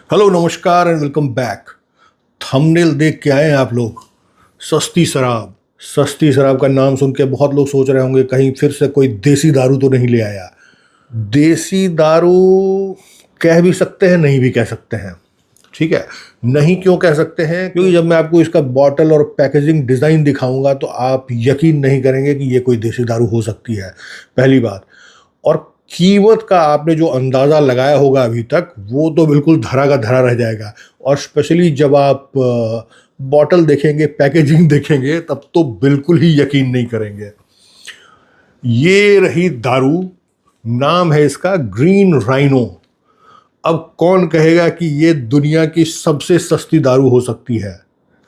Hello नमस्कार and welcome back. Thumbnail देख के आए हैं आप लोग। सस्ती शराब। सस्ती शराब का नाम सुन के बहुत लोग सोच रहे होंगे कहीं फिर से कोई देसी दारू तो नहीं ले आया। देसी दारू कह भी सकते हैं, नहीं भी कह सकते हैं। ठीक है, नहीं क्यों कह सकते हैं? क्योंकि जब मैं आपको इसका बॉटल और पैकेजिंग डिज़ाइन दिखाऊंगा तो आप यकीन नहीं करेंगे कि ये कोई देसी दारू हो सकती है, पहली बात। और कीमत का आपने जो अंदाज़ा लगाया होगा अभी तक, वो तो बिल्कुल धरा का धरा रह जाएगा। और स्पेशली जब आप बॉटल देखेंगे, पैकेजिंग देखेंगे, तब तो बिल्कुल ही यकीन नहीं करेंगे। ये रही दारू, नाम है इसका ग्रीन राइनो। अब कौन कहेगा कि ये दुनिया की सबसे सस्ती दारू हो सकती है?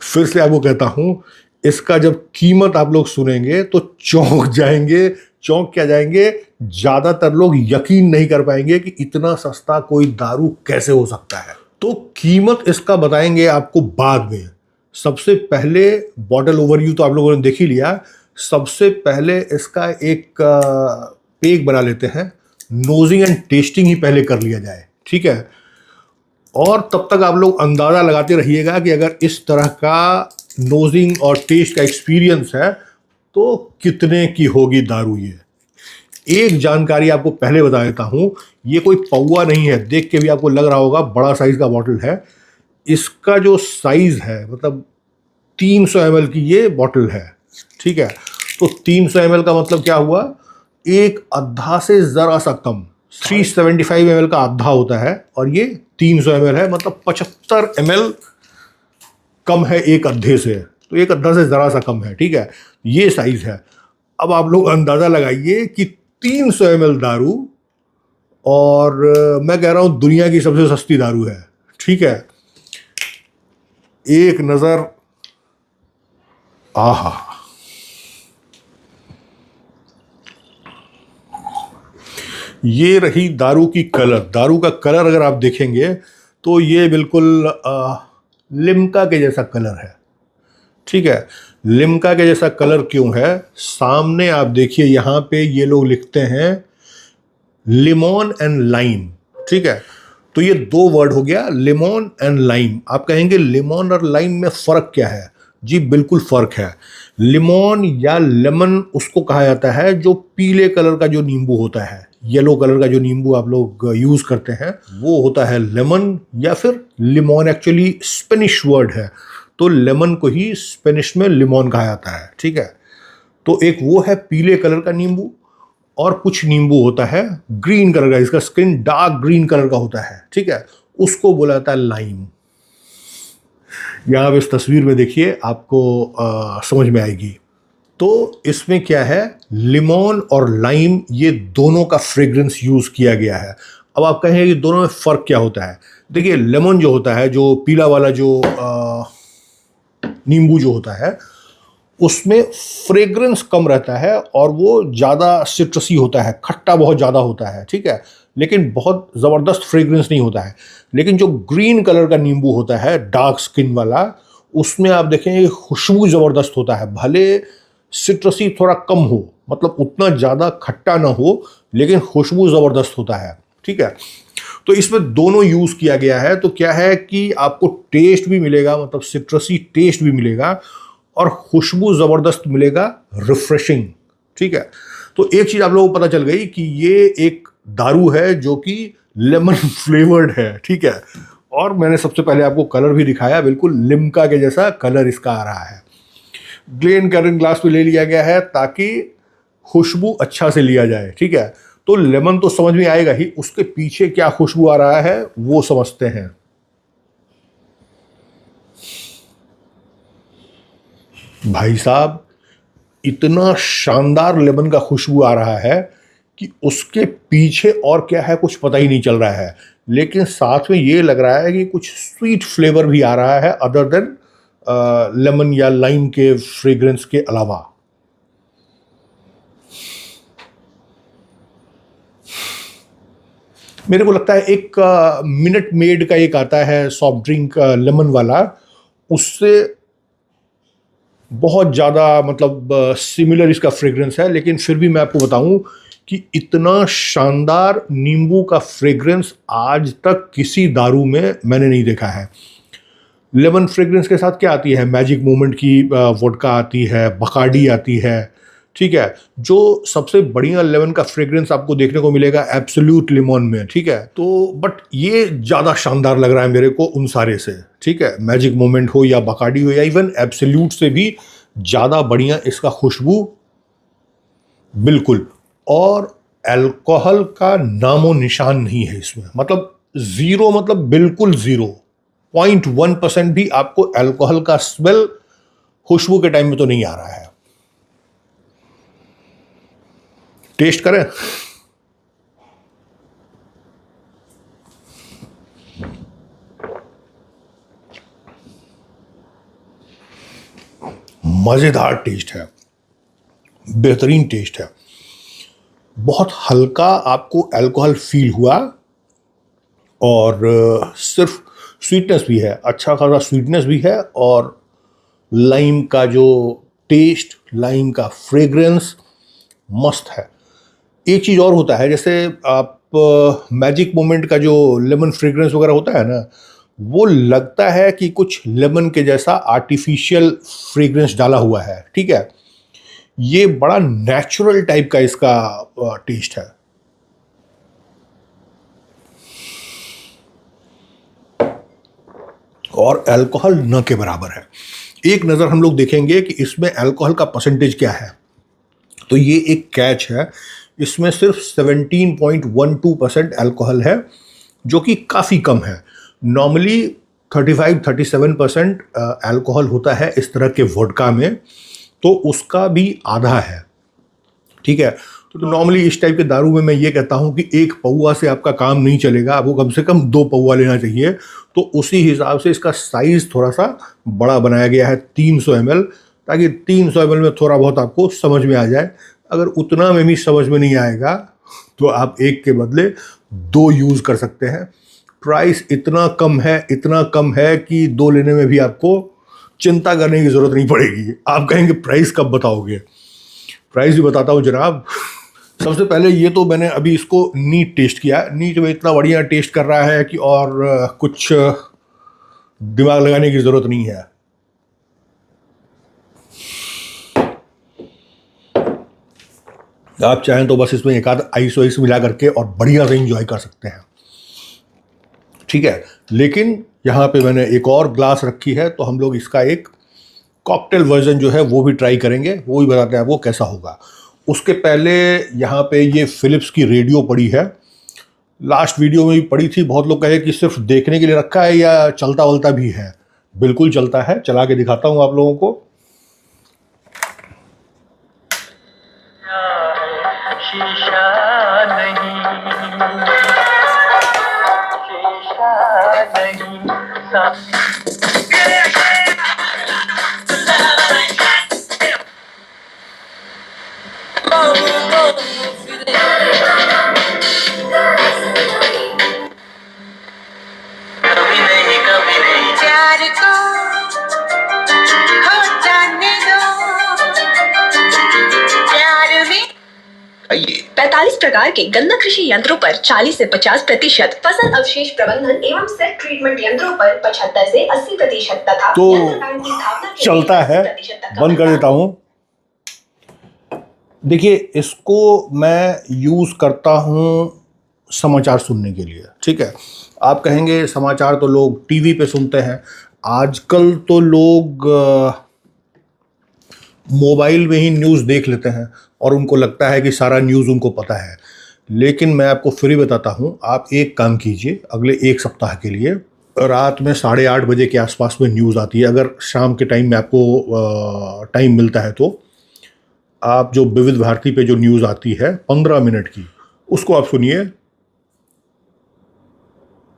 फिर से आपको कहता हूं, इसका जब कीमत आप लोग सुनेंगे तो चौंक जाएंगे। चौंक क्या जाएंगे, ज्यादातर लोग यकीन नहीं कर पाएंगे कि इतना सस्ता कोई दारू कैसे हो सकता है। तो कीमत इसका बताएंगे आपको बाद में। सबसे पहले बॉटल ओवरव्यू तो आप लोगों ने देख ही लिया। सबसे पहले इसका एक पेग बना लेते हैं। नोजिंग एंड टेस्टिंग ही पहले कर लिया जाए, ठीक है? और तब तक आप लोग अंदाज़ा लगाते रहिएगा कि अगर इस तरह का नोजिंग और टेस्ट का एक्सपीरियंस है तो कितने की होगी दारू ये। एक जानकारी आपको पहले बता देता हूं, ये कोई पौवा नहीं है। देख के भी आपको लग रहा होगा बड़ा साइज का बॉटल है। इसका जो साइज है, मतलब 300 ml की ये बॉटल है, ठीक है? तो 300 ml का मतलब क्या हुआ, एक अद्धा से ज़रा सा कम, 375 ml का आधा होता है और ये 300 ml है, मतलब 75 ml कम है एक अद्धे से। तो एक अद्धा से ज़रा सा कम है, ठीक है? ये साइज़ है। अब आप लोग अंदाज़ा लगाइए कि 300 ml दारू, और मैं कह रहा हूँ दुनिया की सबसे सस्ती दारू है, ठीक है? एक नज़र, आहा, ये रही दारू की कलर। दारू का कलर अगर आप देखेंगे तो ये बिल्कुल लिम्का के जैसा कलर है, ठीक है? लिम्का के जैसा कलर क्यों है? सामने आप देखिए, यहाँ पे ये लोग लिखते हैं लिमोन एंड लाइम, ठीक है? तो ये दो वर्ड हो गया, लिमोन एंड लाइम। आप कहेंगे लिमोन और लाइम में फ़र्क क्या है? जी बिल्कुल फ़र्क है। लिमोन या लेमन उसको कहा जाता है जो पीले कलर का जो नींबू होता है, येलो कलर का जो नींबू आप लोग यूज़ करते हैं, वो होता है लेमन या फिर लिमोन। एक्चुअली स्पेनिश वर्ड है, तो लेमन को ही स्पेनिश में लिमोन कहा जाता है, ठीक है? तो एक वो है पीले कलर का नींबू, और कुछ नींबू होता है ग्रीन कलर का, इसका स्किन डार्क ग्रीन कलर का होता है, ठीक है? उसको बोला जाता है लाइम। यहाँ आप इस तस्वीर में देखिए, आपको समझ में आएगी। तो इसमें क्या है, लिमोन और लाइम ये दोनों का फ्रेग्रेंस यूज़ किया गया है। अब आप कहेंगे कि दोनों में फ़र्क क्या होता है? देखिए, लेमन जो होता है, जो पीला वाला जो नींबू जो होता है, उसमें फ्रेग्रेंस कम रहता है और वो ज़्यादा सिट्रसी होता है, खट्टा बहुत ज़्यादा होता है, ठीक है? लेकिन बहुत ज़बरदस्त फ्रेग्रेंस नहीं होता है। लेकिन जो ग्रीन कलर का नींबू होता है, डार्क स्किन वाला, उसमें आप देखेंगे खुशबू ज़बरदस्त होता है। भले सिट्रसी थोड़ा कम हो, मतलब उतना ज़्यादा खट्टा ना हो, लेकिन खुशबू ज़बरदस्त होता है, ठीक है? तो इसमें दोनों यूज़ किया गया है। तो क्या है कि आपको टेस्ट भी मिलेगा, मतलब सिट्रसी टेस्ट भी मिलेगा, और खुशबू ज़बरदस्त मिलेगा, रिफ्रेशिंग, ठीक है? तो एक चीज़ आप लोगों को पता चल गई कि ये एक दारू है जो कि लेमन फ्लेवर्ड है, ठीक है? और मैंने सबसे पहले आपको कलर भी दिखाया, बिल्कुल लिम्का के जैसा कलर इसका आ रहा है। ग्लेन कैरन ग्लास में ले लिया गया है ताकि खुशबू अच्छा से लिया जाए, ठीक है? तो लेमन तो समझ में आएगा ही, उसके पीछे क्या खुशबू आ रहा है वो समझते हैं। भाई साहब, इतना शानदार लेमन का खुशबू आ रहा है कि उसके पीछे और क्या है कुछ पता ही नहीं चल रहा है। लेकिन साथ में ये लग रहा है कि कुछ स्वीट फ्लेवर भी आ रहा है, अदर देन लेमन या लाइम के फ्रेग्रेंस के अलावा। मेरे को लगता है एक मिनट मेड का एक आता है सॉफ्ट ड्रिंक लेमन वाला, उससे बहुत ज़्यादा मतलब सिमिलर इसका फ्रेग्रेंस है। लेकिन फिर भी मैं आपको बताऊं कि इतना शानदार नींबू का फ्रेग्रेंस आज तक किसी दारू में मैंने नहीं देखा है। लेमन फ्रेग्रेंस के साथ क्या आती है, मैजिक मोमेंट की वोडका आती है, बकार्डी आती है, ठीक है। जो सबसे बढ़िया लेमन का फ्रेग्रेंस आपको देखने को मिलेगा एब्सोल्यूट लिमोन में, ठीक है। तो बट ये ज़्यादा शानदार लग रहा है मेरे को उन सारे से, ठीक है। मैजिक मोमेंट हो या बकार्डी हो या इवन एब्सोल्यूट से भी ज़्यादा बढ़िया इसका खुशबू बिल्कुल। और अल्कोहल का नामो निशान नहीं है इसमें, मतलब ज़ीरो, मतलब बिल्कुल ज़ीरो, 0.1% भी आपको अल्कोहल का स्मेल खुशबू के टाइम में तो नहीं आ रहा है। टेस्ट करें। मजेदार टेस्ट है, बेहतरीन टेस्ट है। बहुत हल्का आपको अल्कोहल फील हुआ और सिर्फ स्वीटनेस भी है, अच्छा खासा स्वीटनेस भी है, और लाइम का जो टेस्ट, लाइम का फ्रेग्रेंस मस्त है। एक चीज़ और होता है, जैसे आप मैजिक मोमेंट का जो लेमन फ्रेग्रेंस वगैरह होता है ना, वो लगता है कि कुछ लेमन के जैसा आर्टिफिशियल फ्रेग्रेंस डाला हुआ है, ठीक है। ये बड़ा नेचुरल टाइप का इसका टेस्ट है। और अल्कोहल न के बराबर है। एक नज़र हम लोग देखेंगे कि इसमें अल्कोहल का परसेंटेज क्या है, तो ये एक कैच है। इसमें सिर्फ 17.12% अल्कोहल है, जो कि काफ़ी कम है। नॉर्मली 35-37% अल्कोहल होता है इस तरह के वोडका में, तो उसका भी आधा है, ठीक है। तो नॉर्मली इस टाइप के दारू में मैं ये कहता हूँ कि एक पौआ से आपका काम नहीं चलेगा, आपको कम से कम 2 पौआ लेना चाहिए। तो उसी हिसाब से इसका साइज़ थोड़ा सा बड़ा बनाया गया है, 300 ml, ताकि 300 ml में थोड़ा बहुत आपको समझ में आ जाए। अगर उतना में भी समझ में नहीं आएगा तो आप एक के बदले 2 यूज़ कर सकते हैं। प्राइस इतना कम है, इतना कम है कि 2 लेने में भी आपको चिंता करने की ज़रूरत नहीं पड़ेगी। आप कहेंगे प्राइस कब बताओगे, प्राइस भी बताता हूँ जनाब। सबसे पहले ये तो मैंने अभी इसको नीट टेस्ट किया, नीट में इतना बढ़िया टेस्ट कर रहा है कि और कुछ दिमाग लगाने की ज़रूरत नहीं है। आप चाहें तो बस इसमें एक आध आइस वाइस मिला करके और बढ़िया से इंजॉय कर सकते हैं, ठीक है। लेकिन यहाँ पे मैंने एक और ग्लास रखी है, तो हम लोग इसका एक कॉकटेल वर्जन जो है वो भी ट्राई करेंगे, वो भी बताते हैं वो कैसा होगा। उसके पहले यहाँ पे ये फिलिप्स की रेडियो पड़ी है, लास्ट वीडियो में भी पड़ी थी। बहुत लोग कहे कि सिर्फ देखने के लिए रखा है या चलता वलता भी है। बिल्कुल चलता है, चला के दिखाता हूँ आप लोगों को। शीशा नहीं, आइए 45 प्रकार के गन्ना कृषि यंत्रों पर 40 से 50%, फसल अवशेष प्रबंधन एवं सेट ट्रीटमेंट यंत्रों पर 75 से 80% तथा तो चलता है। बंद कर देता हूँ। देखिए, इसको मैं यूज़ करता हूँ समाचार सुनने के लिए, ठीक है। आप कहेंगे समाचार तो लोग टीवी पे सुनते हैं, आजकल तो लोग मोबाइल में ही न्यूज़ देख लेते हैं और उनको लगता है कि सारा न्यूज़ उनको पता है। लेकिन मैं आपको फिर बताता हूँ, आप एक काम कीजिए, अगले 1 सप्ताह के लिए रात में 8:30 बजे के आसपास में न्यूज़ आती है। अगर शाम के टाइम में आपको टाइम मिलता है तो आप जो विविध भारती पे जो न्यूज़ आती है 15 मिनट की, उसको आप सुनिए।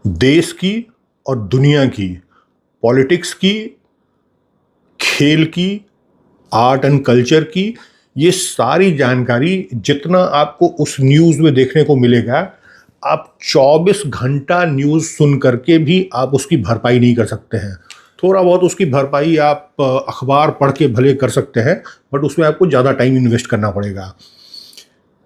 देश की और दुनिया की, पॉलिटिक्स की, खेल की, आर्ट एंड कल्चर की, ये सारी जानकारी जितना आपको उस न्यूज़ में देखने को मिलेगा, आप 24 घंटा न्यूज़ सुन करके भी आप उसकी भरपाई नहीं कर सकते हैं। थोड़ा बहुत उसकी भरपाई आप अखबार पढ़ के भले कर सकते हैं, बट उसमें आपको ज़्यादा टाइम इन्वेस्ट करना पड़ेगा।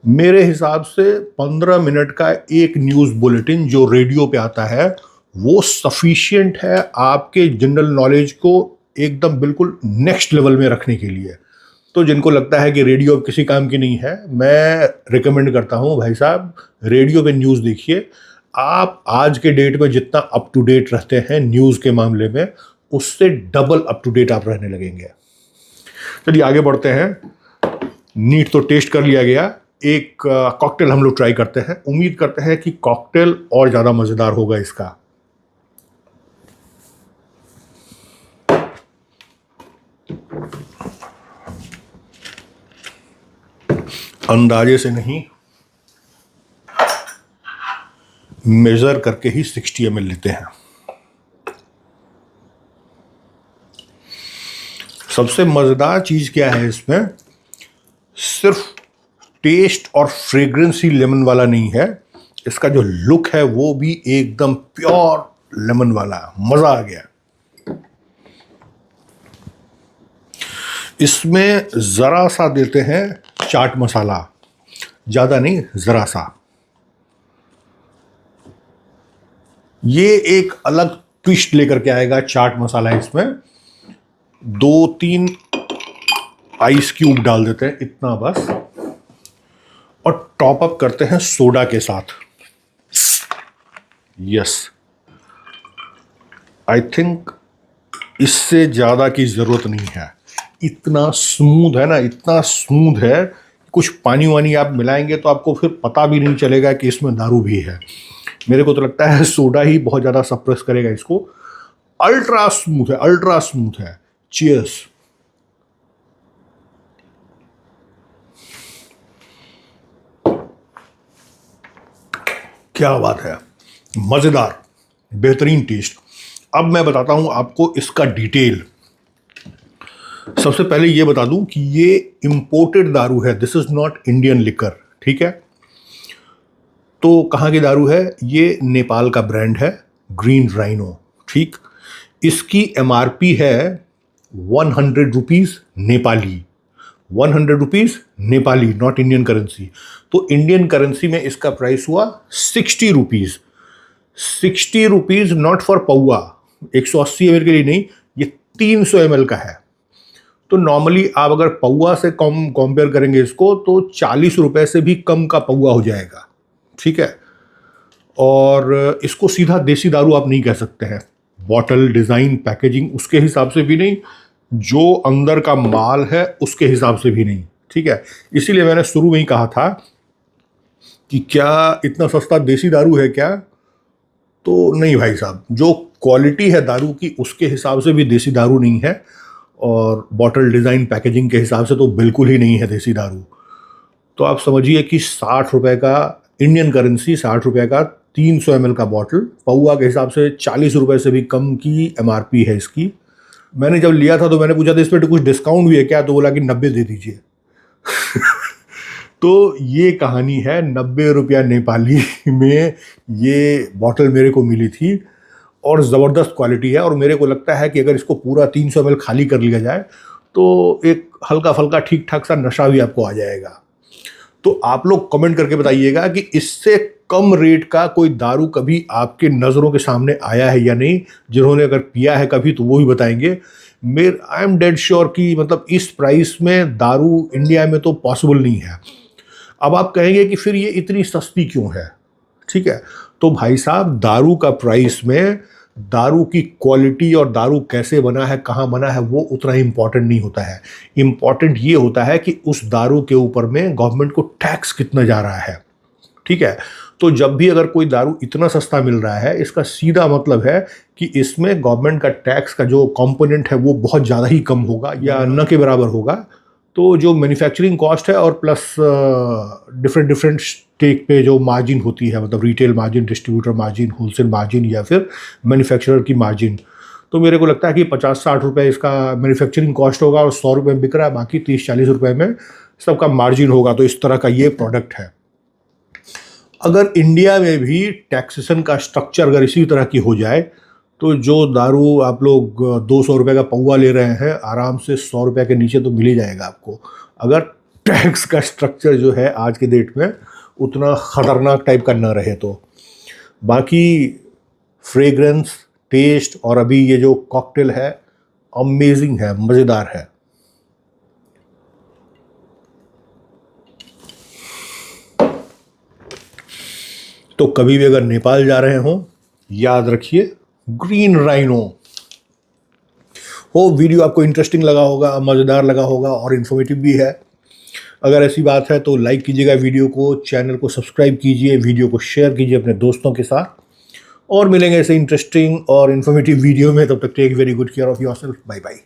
मेरे हिसाब से 15 मिनट का एक न्यूज़ बुलेटिन जो रेडियो पे आता है वो सफिशिएंट है आपके जनरल नॉलेज को एकदम बिल्कुल नेक्स्ट लेवल में रखने के लिए। तो जिनको लगता है कि रेडियो अब किसी काम की नहीं है, मैं रिकमेंड करता हूँ भाई साहब, रेडियो पे न्यूज़ देखिए। आप आज के डेट में जितना अप टू डेट रहते हैं न्यूज़ के मामले में, उससे डबल अप टू डेट आप रहने लगेंगे। चलिए आगे बढ़ते हैं। नीट तो टेस्ट कर लिया गया, एक कॉकटेल हम लोग ट्राई करते हैं। उम्मीद करते हैं कि कॉकटेल और ज़्यादा मज़ेदार होगा इसका। अंदाजे से नहीं, मेजर करके ही 60 ml लेते हैं। सबसे मज़ेदार चीज़ क्या है इसमें, सिर्फ टेस्ट और फ्रेग्रेंस ही लेमन वाला नहीं है, इसका जो लुक है वो भी एकदम प्योर लेमन वाला। मज़ा आ गया। इसमें ज़रा सा देते हैं चाट मसाला, ज़्यादा नहीं, ज़रा सा। ये एक अलग ट्विस्ट लेकर के आएगा चाट मसाला। इसमें 2-3 आइस क्यूब डाल देते हैं, इतना बस, और टॉप अप करते हैं सोडा के साथ। यस, आई थिंक इससे ज़्यादा की ज़रूरत नहीं है। इतना स्मूथ है ना, इतना स्मूथ है, कुछ पानी वानी आप मिलाएंगे तो आपको फिर पता भी नहीं चलेगा कि इसमें दारू भी है। मेरे को तो लगता है सोडा ही बहुत ज़्यादा सप्रेस करेगा इसको। अल्ट्रा स्मूथ है, अल्ट्रा स्मूथ है। चीयर्स। क्या बात है, मज़ेदार, बेहतरीन टेस्ट। अब मैं बताता हूं आपको इसका डिटेल। सबसे पहले ये बता दूं कि ये इंपोर्टेड दारू है, this is not Indian liquor, ठीक है। तो कहाँ की दारू है, ये नेपाल का ब्रांड है, ग्रीन राइनो, ठीक। इसकी एमआरपी है 100 rupees Nepali, 100 rupees Nepali, not Indian currency. तो इंडियन करेंसी में इसका प्राइस हुआ 60 रुपीज़। 60 रुपीज़ नॉट फॉर पौआ, 180 ml के लिए नहीं, ये 300 ml का है। तो नॉर्मली आप अगर पौआ से कम कंपेयर करेंगे इसको, तो 40 रुपए से भी कम का पौआ हो जाएगा, ठीक है। और इसको सीधा देसी दारू आप नहीं कह सकते हैं। बॉटल डिज़ाइन, पैकेजिंग उसके हिसाब से भी नहीं, जो अंदर का माल है उसके हिसाब से भी नहीं, ठीक है। इसीलिए मैंने शुरू में ही कहा था कि क्या इतना सस्ता देसी दारू है क्या। तो नहीं भाई साहब, जो क्वालिटी है दारू की उसके हिसाब से भी देसी दारू नहीं है, और बॉटल डिज़ाइन पैकेजिंग के हिसाब से तो बिल्कुल ही नहीं है देसी दारू। तो आप समझिए कि 60 रुपये का, इंडियन करेंसी 60 रुपये का 300 ml का बॉटल, पौआ के हिसाब से 40 रुपये से भी कम की एमआरपी है इसकी। मैंने जब लिया था तो मैंने पूछा था इस पर कुछ डिस्काउंट भी है क्या, तो बोला कि 90 दे दीजिए। तो ये कहानी है, 90 रुपया नेपाली में ये बॉटल मेरे को मिली थी, और ज़बरदस्त क्वालिटी है। और मेरे को लगता है कि अगर इसको पूरा 300 ml खाली कर लिया जाए तो एक हल्का फल्का ठीक ठाक सा नशा भी आपको आ जाएगा। तो आप लोग कमेंट करके बताइएगा कि इससे कम रेट का कोई दारू कभी आपके नज़रों के सामने आया है या नहीं। जिन्होंने अगर पिया है कभी तो वो भी बताएंगे। आई एम डेड श्योर कि मतलब इस प्राइस में दारू इंडिया में तो पॉसिबल नहीं है। अब आप कहेंगे कि फिर ये इतनी सस्ती क्यों है, ठीक है। तो भाई साहब, दारू का प्राइस में दारू की क्वालिटी और दारू कैसे बना है, कहाँ बना है, वो उतना इम्पॉर्टेंट नहीं होता है। इम्पॉर्टेंट ये होता है कि उस दारू के ऊपर में गवर्नमेंट को टैक्स कितना जा रहा है, ठीक है। तो जब भी अगर कोई दारू इतना सस्ता मिल रहा है, इसका सीधा मतलब है कि इसमें गवर्नमेंट का टैक्स का जो कंपोनेंट है वो बहुत ज़्यादा ही कम होगा या न के बराबर होगा। तो जो मैन्युफैक्चरिंग कॉस्ट है और प्लस डिफरेंट स्टेक पे जो मार्जिन होती है, मतलब retail margin, distributor margin, wholesale margin या फिर मैन्युफैक्चरर की मार्जिन, तो मेरे को लगता है कि 50-60 रुपये इसका मैन्युफैक्चरिंग कॉस्ट होगा और 100 रुपये में बिक रहा है, बाकी 30-40 रुपये में सबका मार्जिन होगा। तो इस तरह का ये प्रोडक्ट है। अगर इंडिया में भी टैक्सेशन का स्ट्रक्चर अगर इसी तरह की हो जाए, तो जो दारू आप लोग 200 रुपये का पौवा ले रहे हैं, आराम से 100 रुपये के नीचे तो मिल ही जाएगा आपको। अगर टैक्स का स्ट्रक्चर जो है आज के डेट में उतना ख़तरनाक टाइप का ना रहे। तो बाकी फ्रेग्रेंस, टेस्ट और अभी ये जो कॉकटेल है अमेजिंग है, मज़ेदार है। तो कभी भी अगर नेपाल जा रहे हो याद रखिए ग्रीन राइनो। वो वीडियो आपको इंटरेस्टिंग लगा होगा, मज़ेदार लगा होगा और इन्फॉर्मेटिव भी है। अगर ऐसी बात है तो लाइक कीजिएगा वीडियो को, चैनल को सब्सक्राइब कीजिए, वीडियो को शेयर कीजिए अपने दोस्तों के साथ, और मिलेंगे ऐसे इंटरेस्टिंग और इन्फॉर्मेटिव वीडियो में। तब तक take very good care of yourself. Bye bye.